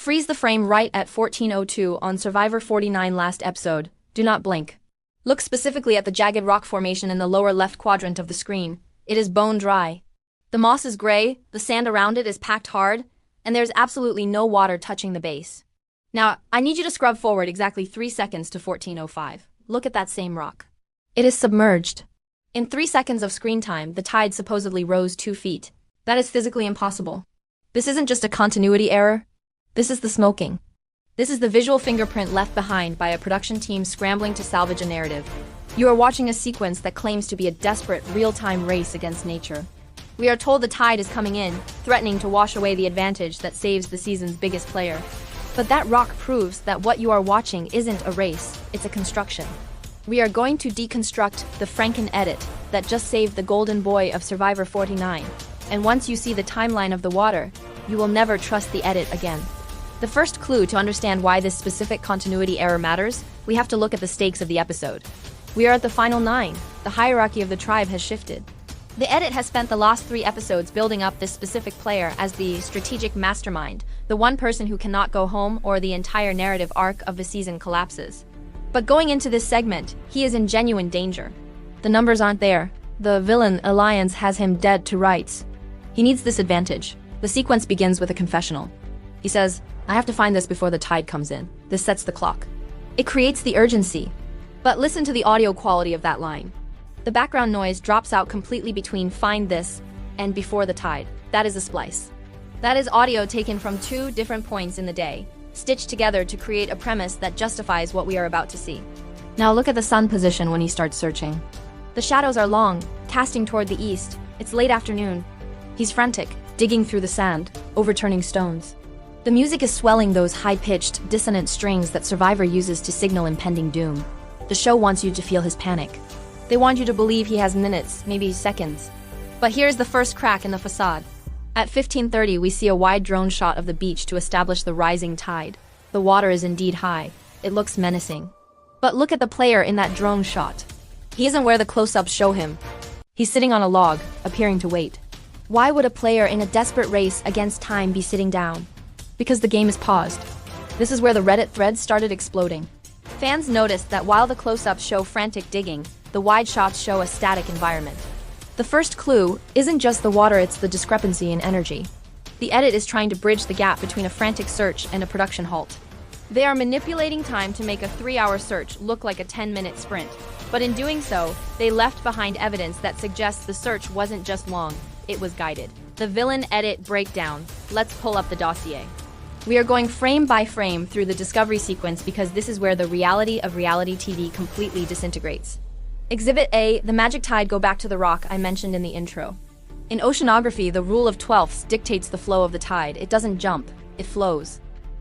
Freeze the frame right at 14:02 on Survivor 49 last episode. Do not blink. Look specifically at the jagged rock formation in the lower left quadrant of the screen. It is bone dry. The moss is gray, the sand around it is packed hard, and there's absolutely no water touching the base. Now, I need you to scrub forward exactly 3 seconds to 14:05. Look at that same rock. It is submerged. In 3 seconds of screen time, the tide supposedly rose 2 feet. That is physically impossible. This isn't just a continuity error. This is the smoking. This is the visual fingerprint left behind by a production team scrambling to salvage a narrative. You are watching a sequence that claims to be a desperate, real-time race against nature. We are told the tide is coming in, threatening to wash away the advantage that saves the season's biggest player. But that rock proves that what you are watching isn't a race, it's a construction. We are going to deconstruct the Franken edit that just saved the golden boy of Survivor 49. And once you see the timeline of the water, you will never trust the edit again. The first clue to understand why this specific continuity error matters, we have to look at the stakes of the episode. We are at the final 9. The hierarchy of the tribe has shifted. The edit has spent the last 3 episodes building up this specific player as the strategic mastermind, the one person who cannot go home or the entire narrative arc of the season collapses. But going into this segment, he is in genuine danger. The numbers aren't there. The villain alliance has him dead to rights. He needs this advantage. The sequence begins with a confessional. He says, "I have to find this before the tide comes in." This sets the clock. It creates the urgency. But listen to the audio quality of that line. The background noise drops out completely between "find this" and "before the tide." That is a splice. That is audio taken from 2 different points in the day, stitched together to create a premise that justifies what we are about to see. Now look at the sun position when he starts searching. The shadows are long, casting toward the east. It's late afternoon. He's frantic, digging through the sand, overturning stones. The music is swelling those high-pitched, dissonant strings that Survivor uses to signal impending doom. The show wants you to feel his panic. They want you to believe he has minutes, maybe seconds. But here's the first crack in the facade. At 15:30, we see a wide drone shot of the beach to establish the rising tide. The water is indeed high. It looks menacing. But look at the player in that drone shot. He isn't where the close-ups show him. He's sitting on a log, appearing to wait. Why would a player in a desperate race against time be sitting down? Because the game is paused. This is where the Reddit threads started exploding. Fans noticed that while the close-ups show frantic digging, the wide shots show a static environment. The first clue isn't just the water, it's the discrepancy in energy. The edit is trying to bridge the gap between a frantic search and a production halt. They are manipulating time to make a 3-hour search look like a 10-minute sprint. But in doing so, they left behind evidence that suggests the search wasn't just long, it was guided. The villain edit breakdown. Let's pull up the dossier. We are going frame by frame through the discovery sequence because this is where the reality of reality TV completely disintegrates. Exhibit A, the magic tide go back to the rock I mentioned in the intro. In oceanography, the rule of 12ths dictates the flow of the tide. It doesn't jump, it flows.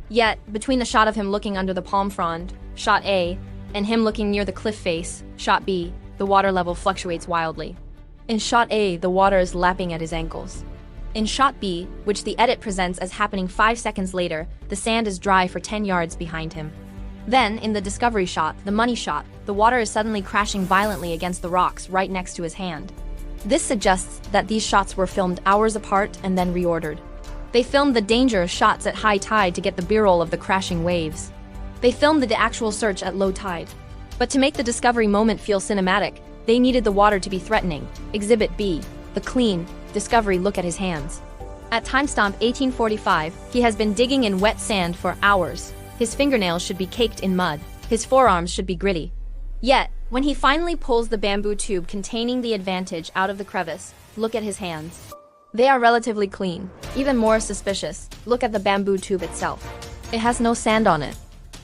Yet, between the shot of him looking under the palm frond, shot A, and him looking near the cliff face, shot B, the water level fluctuates wildly. In shot A, the water is lapping at his ankles. In shot B, which the edit presents as happening 5 seconds later, the sand is dry for 10 yards behind him. Then, in the discovery shot, the money shot, the water is suddenly crashing violently against the rocks right next to his hand. This suggests that these shots were filmed hours apart and then reordered. They filmed the danger shots at high tide to get the b-roll of the crashing waves. They filmed the actual search at low tide. But to make the discovery moment feel cinematic, they needed the water to be threatening. Exhibit B, the clean, discovery look at his hands. At timestamp 1845, he has been digging in wet sand for hours. His fingernails should be caked in mud. His forearms should be gritty. Yet, when he finally pulls the bamboo tube containing the advantage out of the crevice, look at his hands. They are relatively clean. Even more suspicious, look at the bamboo tube itself. It has no sand on it.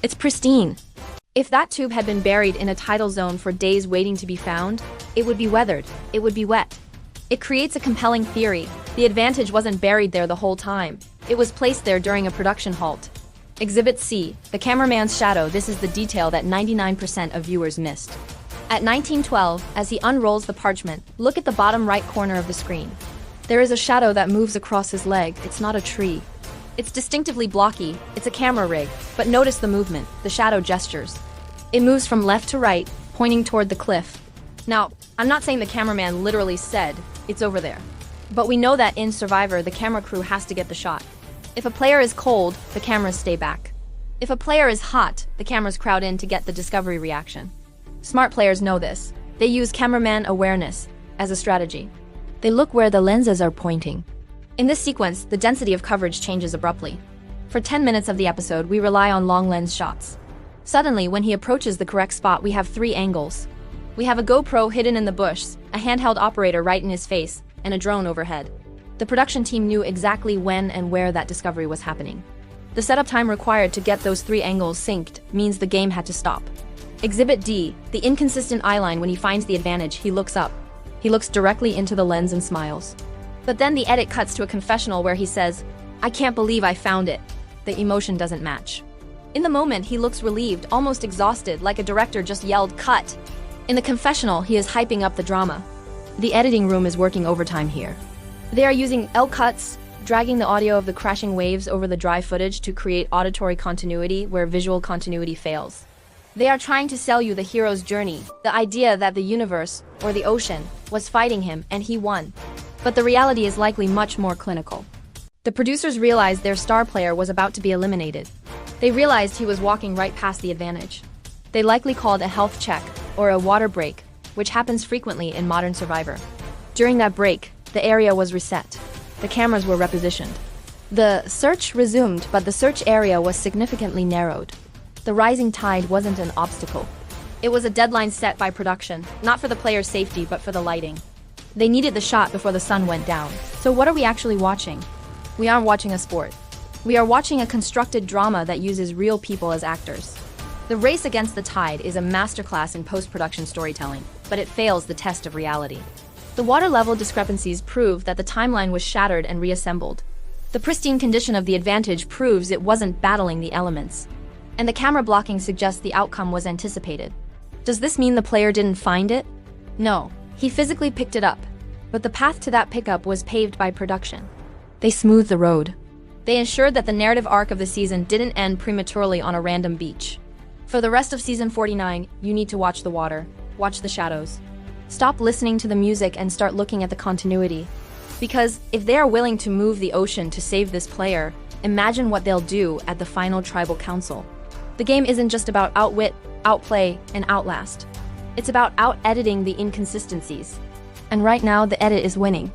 It's pristine. If that tube had been buried in a tidal zone for days waiting to be found, it would be weathered, it would be wet. It creates a compelling theory. The advantage wasn't buried there the whole time. It was placed there during a production halt. Exhibit C, the cameraman's shadow. This is the detail that 99% of viewers missed. At 1912, as he unrolls the parchment, look at the bottom right corner of the screen. There is a shadow that moves across his leg. It's not a tree. It's distinctively blocky. It's a camera rig. But notice the movement, the shadow gestures. It moves from left to right, pointing toward the cliff. Now, I'm not saying the cameraman literally said, "It's over there." But we know that in Survivor, the camera crew has to get the shot. If a player is cold, the cameras stay back. If a player is hot, the cameras crowd in to get the discovery reaction. Smart players know this. They use cameraman awareness as a strategy. They look where the lenses are pointing. In this sequence, the density of coverage changes abruptly. For 10 minutes of the episode, we rely on long lens shots. Suddenly, when he approaches the correct spot, we have 3 angles. We have a GoPro hidden in the bush, a handheld operator right in his face, and a drone overhead. The production team knew exactly when and where that discovery was happening. The setup time required to get those 3 angles synced means the game had to stop. Exhibit D, the inconsistent eyeline. When he finds the advantage, he looks up. He looks directly into the lens and smiles. But then the edit cuts to a confessional where he says, "I can't believe I found it." The emotion doesn't match. In the moment, he looks relieved, almost exhausted, like a director just yelled, "Cut!" In the confessional, he is hyping up the drama. The editing room is working overtime here. They are using L-cuts, dragging the audio of the crashing waves over the dry footage to create auditory continuity where visual continuity fails. They are trying to sell you the hero's journey, the idea that the universe, or the ocean, was fighting him and he won. But the reality is likely much more clinical. The producers realized their star player was about to be eliminated. They realized he was walking right past the advantage. They likely called a health check, or a water break, which happens frequently in modern Survivor. During that break, the area was reset. The cameras were repositioned. The search resumed, but the search area was significantly narrowed. The rising tide wasn't an obstacle. It was a deadline set by production, not for the player's safety, but for the lighting. They needed the shot before the sun went down. So what are we actually watching? We aren't watching a sport. We are watching a constructed drama that uses real people as actors. The Race Against the Tide is a masterclass in post-production storytelling, but it fails the test of reality. The water level discrepancies prove that the timeline was shattered and reassembled. The pristine condition of the advantage proves it wasn't battling the elements. And the camera blocking suggests the outcome was anticipated. Does this mean the player didn't find it? No, he physically picked it up. But the path to that pickup was paved by production. They smoothed the road. They ensured that the narrative arc of the season didn't end prematurely on a random beach. For the rest of season 49, you need to watch the water, watch the shadows. Stop listening to the music and start looking at the continuity. Because if they are willing to move the ocean to save this player, imagine what they'll do at the final tribal council. The game isn't just about outwit, outplay, and outlast. It's about out-editing the inconsistencies. And right now, the edit is winning.